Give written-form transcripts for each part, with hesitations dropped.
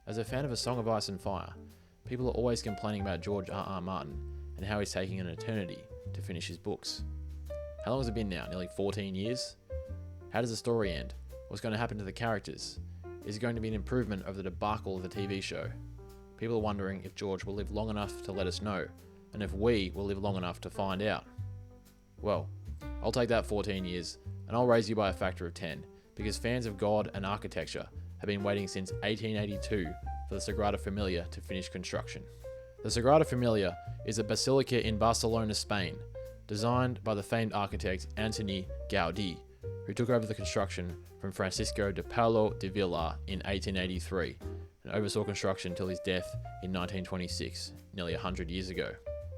As a fan of A Song of Ice and Fire, people are always complaining about George R.R. Martin and how he's taking an eternity to finish his books. How long has it been now? Nearly 14 years? How does the story end? What's going to happen to the characters? Is it going to be an improvement over the debacle of the TV show? People are wondering if George will live long enough to let us know, and if we will live long enough to find out. Well, I'll take that 14 years, and I'll raise you by a factor of 10, because fans of God and architecture have been waiting since 1882 for the Sagrada Familia to finish construction. The Sagrada Familia is a basilica in Barcelona, Spain, designed by the famed architect Antoni Gaudí, who took over the construction from Francisco de Paula de Villa in 1883 and oversaw construction till his death in 1926, nearly 100 years ago.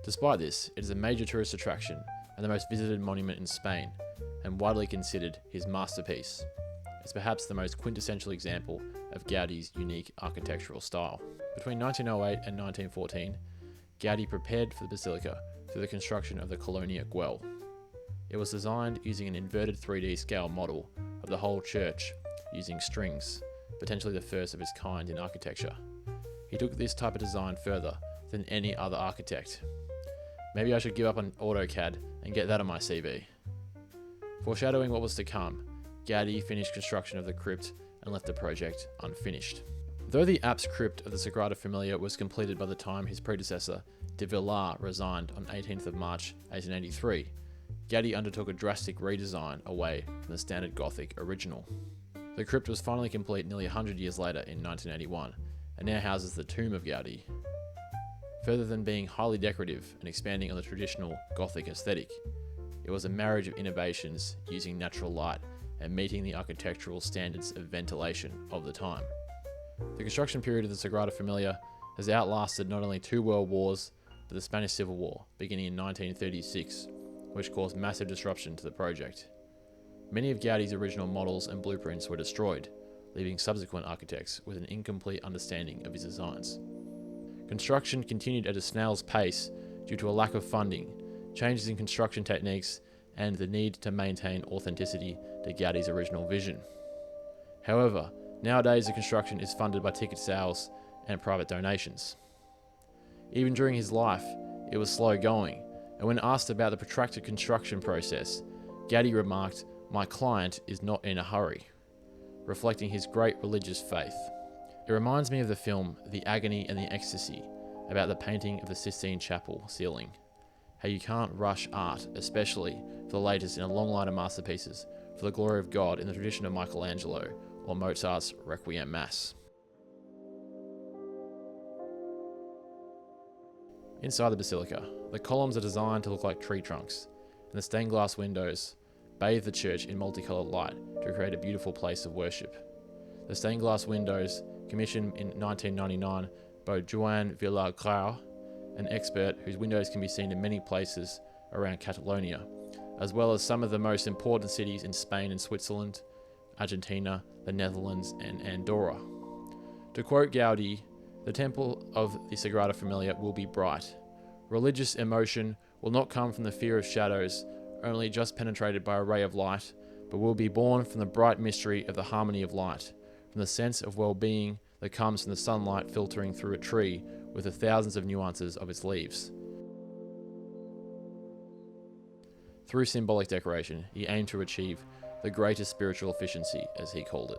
Despite this, it is a major tourist attraction and the most visited monument in Spain, and widely considered his masterpiece. It's perhaps the most quintessential example of Gaudí's unique architectural style. Between 1908 and 1914, Gaudí prepared for the basilica through the construction of the Colonia Güell. It was designed using an inverted 3D scale model of the whole church using strings, potentially the first of its kind in architecture. He took this type of design further than any other architect. Maybe I should give up on AutoCAD and get that on my CV. Foreshadowing what was to come, Gaudí finished construction of the crypt and left the project unfinished. Though the apse crypt of the Sagrada Familia was completed by the time his predecessor, de Villar, resigned on 18th of March 1883, Gaudí undertook a drastic redesign away from the standard Gothic original. The crypt was finally complete nearly 100 years later in 1981, and now houses the tomb of Gaudí. Further than being highly decorative and expanding on the traditional Gothic aesthetic, it was a marriage of innovations using natural light and meeting the architectural standards of ventilation of the time. The construction period of the Sagrada Familia has outlasted not only 2 world wars, but the Spanish Civil War, beginning in 1936, which caused massive disruption to the project. Many of Gaudí's original models and blueprints were destroyed, leaving subsequent architects with an incomplete understanding of his designs. Construction continued at a snail's pace due to a lack of funding, changes in construction techniques, and the need to maintain authenticity to Gaudí's original vision. However, nowadays the construction is funded by ticket sales and private donations. Even during his life, it was slow going, and when asked about the protracted construction process, Gaudí remarked, "My client is not in a hurry," reflecting his great religious faith. It reminds me of the film The Agony and the Ecstasy, about the painting of the Sistine Chapel ceiling. How you can't rush art, especially for the latest in a long line of masterpieces for the glory of God in the tradition of Michelangelo or Mozart's Requiem Mass. Inside the basilica, the columns are designed to look like tree trunks, and the stained glass windows bathe the church in multicolored light to create a beautiful place of worship. The stained glass windows, commissioned in 1999 by Joan Villagrau, an expert whose windows can be seen in many places around Catalonia, as well as some of the most important cities in Spain and Switzerland, Argentina, the Netherlands, and Andorra. To quote Gaudí, "The temple of the Sagrada Familia will be bright. Religious emotion will not come from the fear of shadows, only just penetrated by a ray of light, but will be born from the bright mystery of the harmony of light, from the sense of well-being that comes from the sunlight filtering through a tree with the thousands of nuances of its leaves." Through symbolic decoration, he aimed to achieve the greatest spiritual efficiency, as he called it.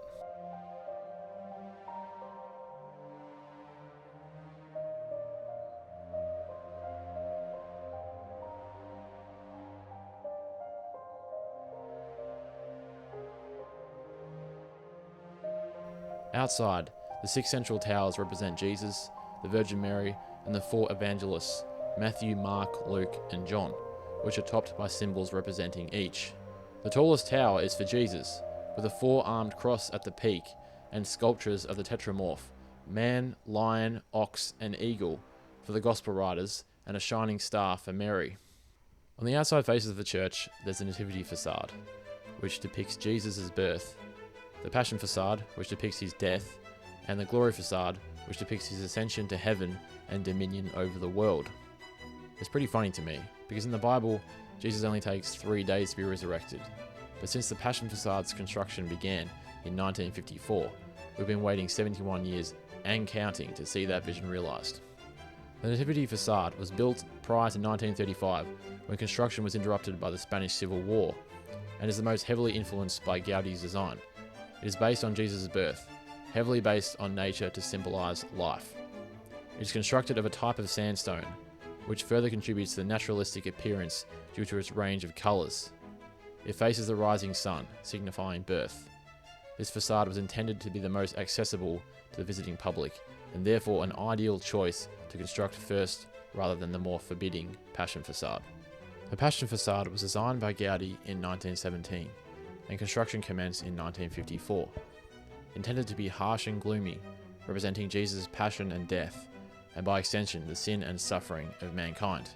Outside, the 6 central towers represent Jesus, the Virgin Mary, and the 4 evangelists, Matthew, Mark, Luke, and John, which are topped by symbols representing each. The tallest tower is for Jesus, with a 4-armed cross at the peak, and sculptures of the tetramorph, man, lion, ox, and eagle for the gospel writers, and a shining star for Mary. On the outside faces of the church, there's the nativity facade, which depicts Jesus' birth, the passion facade, which depicts his death, and the glory facade, which depicts his ascension to heaven and dominion over the world. It's pretty funny to me, because in the Bible, Jesus only takes 3 days to be resurrected. But since the passion facade's construction began in 1954, we've been waiting 71 years and counting to see that vision realised. The Nativity facade was built prior to 1935, when construction was interrupted by the Spanish Civil War, and is the most heavily influenced by Gaudi's design. It is based on Jesus' birth, heavily based on nature to symbolise life. It is constructed of a type of sandstone, which further contributes to the naturalistic appearance due to its range of colours. It faces the rising sun, signifying birth. This facade was intended to be the most accessible to the visiting public, and therefore an ideal choice to construct first rather than the more forbidding Passion facade. The Passion facade was designed by Gaudi in 1917, and construction commenced in 1954. Intended to be harsh and gloomy, representing Jesus' passion and death, and by extension the sin and suffering of mankind.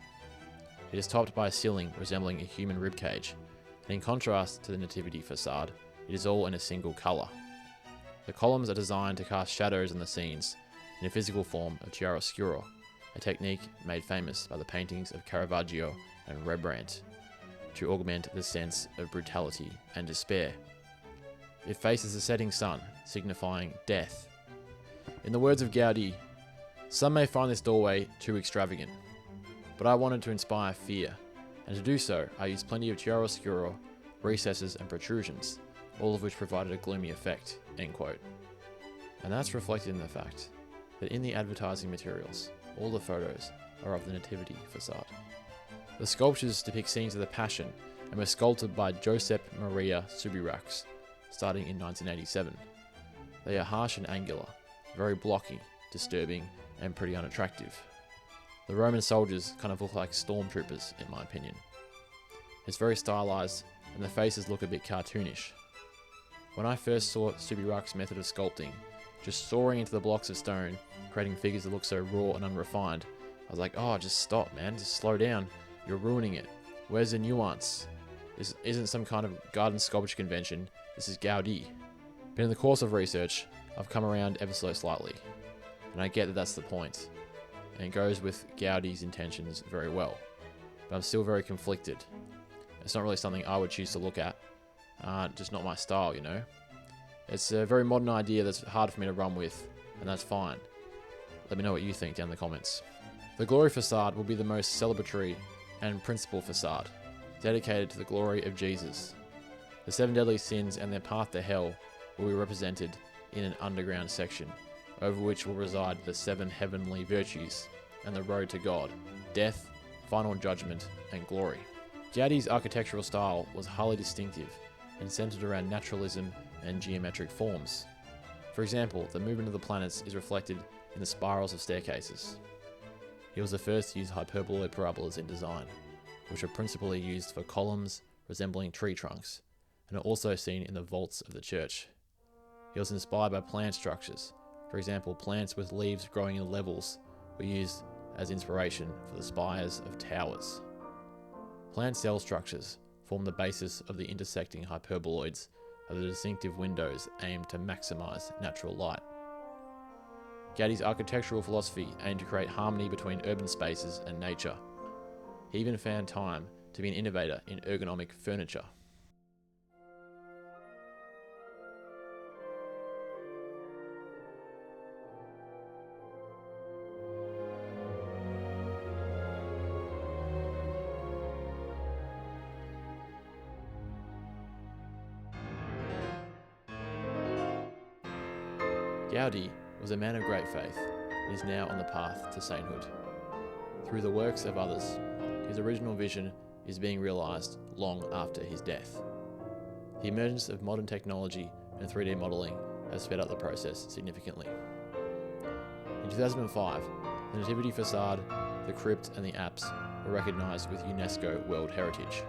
It is topped by a ceiling resembling a human ribcage, and in contrast to the Nativity facade, it is all in a single colour. The columns are designed to cast shadows on the scenes in a physical form of chiaroscuro, a technique made famous by the paintings of Caravaggio and Rembrandt, to augment the sense of brutality and despair. It faces the setting sun, signifying death. In the words of Gaudi, "Some may find this doorway too extravagant, but I wanted to inspire fear, and to do so I used plenty of chiaroscuro, recesses and protrusions, all of which provided a gloomy effect." End quote. And that's reflected in the fact that in the advertising materials, all the photos are of the Nativity facade. The sculptures depict scenes of the Passion and were sculpted by Josep Maria Subirachs, starting in 1987. They are harsh and angular, very blocky, disturbing, and pretty unattractive. The Roman soldiers kind of look like stormtroopers, in my opinion. It's very stylized, and the faces look a bit cartoonish. When I first saw Subirachs' method of sculpting, just soaring into the blocks of stone, creating figures that look so raw and unrefined, I was like, oh, just stop, man, just slow down. You're ruining it. Where's the nuance? This isn't some kind of garden sculpture convention, this is Gaudi. But in the course of research, I've come around ever so slightly, and I get that that's the point, and it goes with Gaudi's intentions very well. But I'm still very conflicted. It's not really something I would choose to look at, just not my style, you know. It's a very modern idea that's hard for me to run with, and that's fine. Let me know what you think down in the comments. The Glory facade will be the most celebratory and principal facade, dedicated to the glory of Jesus. The 7 deadly sins and their path to hell will be represented in an underground section, over which will reside the 7 heavenly virtues and the road to God, death, final judgment, and glory. Gaudi's architectural style was highly distinctive and centered around naturalism and geometric forms. For example, the movement of the planets is reflected in the spirals of staircases. He was the first to use hyperboloid parabolas in design, which are principally used for columns resembling tree trunks, and are also seen in the vaults of the church. He was inspired by plant structures. For example, plants with leaves growing in levels were used as inspiration for the spires of towers. Plant cell structures form the basis of the intersecting hyperboloids of the distinctive windows aimed to maximize natural light. Gaudi's architectural philosophy aimed to create harmony between urban spaces and nature. He even found time to be an innovator in ergonomic furniture. Gaudi was a man of great faith and is now on the path to sainthood. Through the works of others, his original vision is being realised long after his death. The emergence of modern technology and 3D modelling has sped up the process significantly. In 2005, the Nativity facade, the crypt and the apse were recognised with UNESCO World Heritage.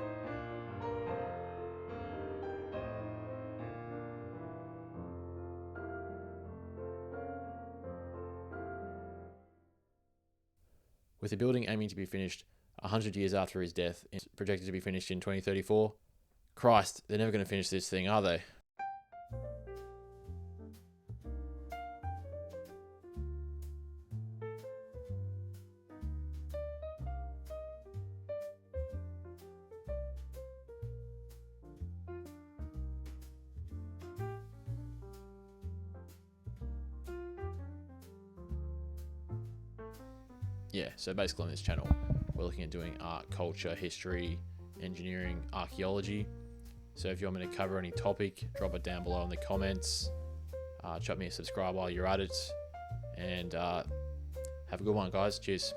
With the building aiming to be finished 100 years after his death, it's projected to be finished in 2034. Christ, they're never going to finish this thing, are they? yeah, so basically on this channel, we're looking at doing art, culture, history, engineering, archaeology. So if you want me to cover any topic, drop it down below in the comments. Chuck me a subscribe while you're at it. And have a good one, guys. Cheers.